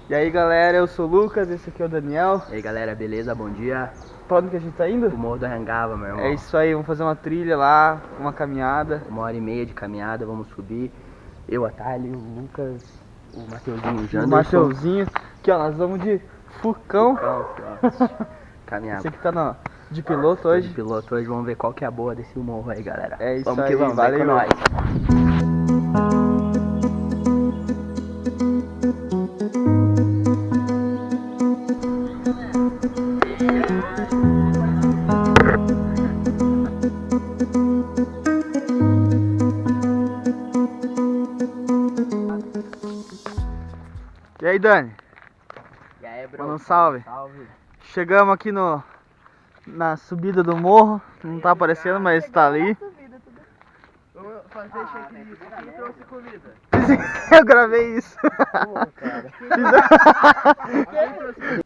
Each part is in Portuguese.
E aí galera, eu sou o Lucas, esse aqui é o Daniel. E aí galera, beleza? Bom dia. Pra onde que a gente tá indo? O Morro do Anhangava, meu irmão. É isso aí, vamos fazer uma trilha lá, uma caminhada. 1h30 de caminhada, vamos subir. Eu, a Trilha, o Lucas, o Mateuzinho, o Janderson. O Mateuzinho. Aqui ó, nós vamos de Furcão. Caminhada. Esse aqui tá de piloto hoje. De piloto hoje, vamos ver qual que é a boa desse morro aí, galera. É isso vamos aí, que vamos, valeu. Vai com nós. E aí, Dani? E aí, bro? Manda um salve. Salve. Chegamos aqui na subida do morro. Não tá aparecendo, mas tá ali. Vamos fazer checklist. Quem trouxe comida? Eu gravei isso. Porra, cara. Quem trouxe comida?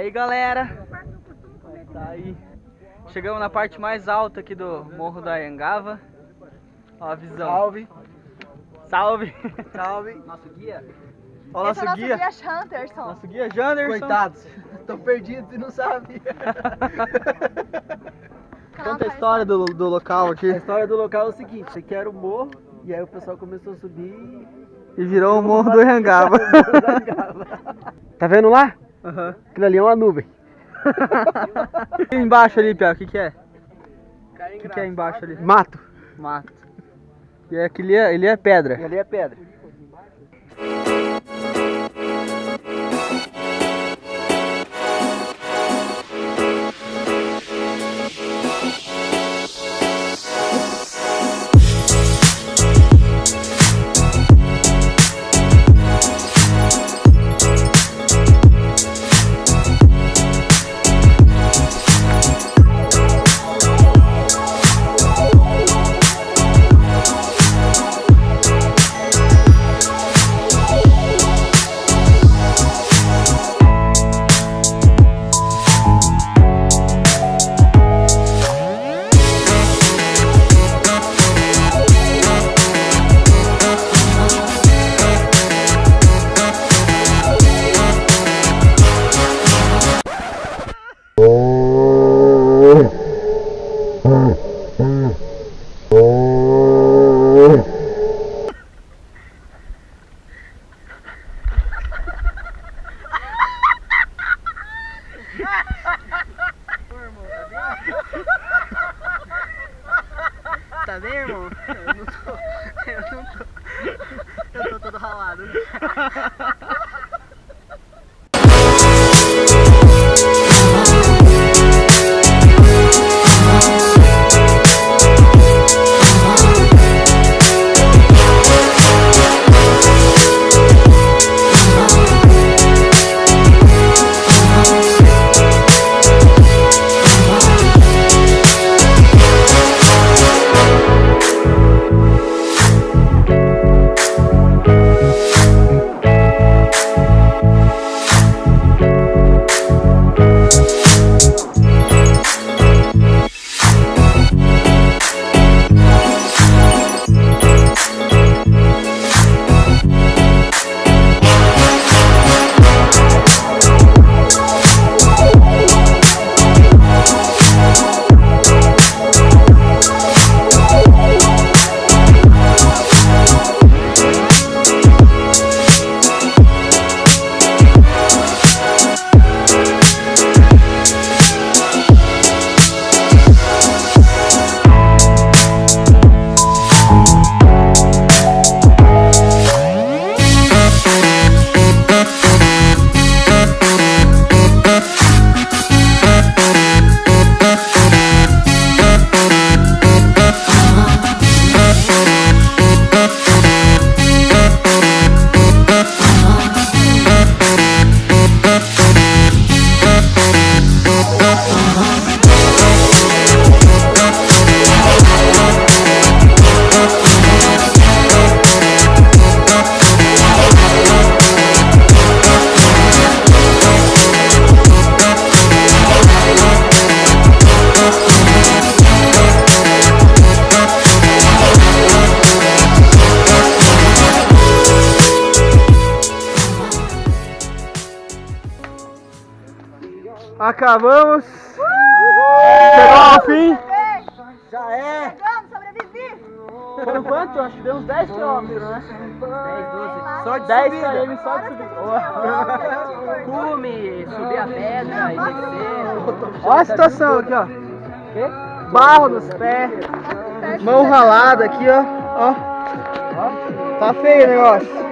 aí, galera, tá aí. Chegamos na parte mais alta aqui do Morro da Anhangava. Ó a visão. Salve. Salve. Salve. Nosso guia. Ó o nosso guia. Esse é o nosso guia Janderson. Nosso guia Janderson. Coitados, estão perdidos e não sabem. Conta a história do local aqui. A história do local é o seguinte, isso aqui era o morro, e aí o pessoal começou a subir E virou o Morro do Anhangava. Tá vendo lá? Aham. Aquilo ali é uma nuvem. E embaixo ali, Pia, o que que é? O que que é embaixo ali? Mato. Mato. E aquele ali é pedra. E ali é pedra. Tá bem, irmão? Eu tô todo ralado. Acabamos! Chegou ao fim! Já é! Chegamos, sobrevivi! Foram quanto? Acho que deu uns 10 km, né? 10, 12. Só de 10 subida. km só de subida. Cume, subir a pedra e descer. Olha a situação aqui, ó. Quê? Barro nos pés, mão ralada aqui, ó. Ó. Tá feio o negócio.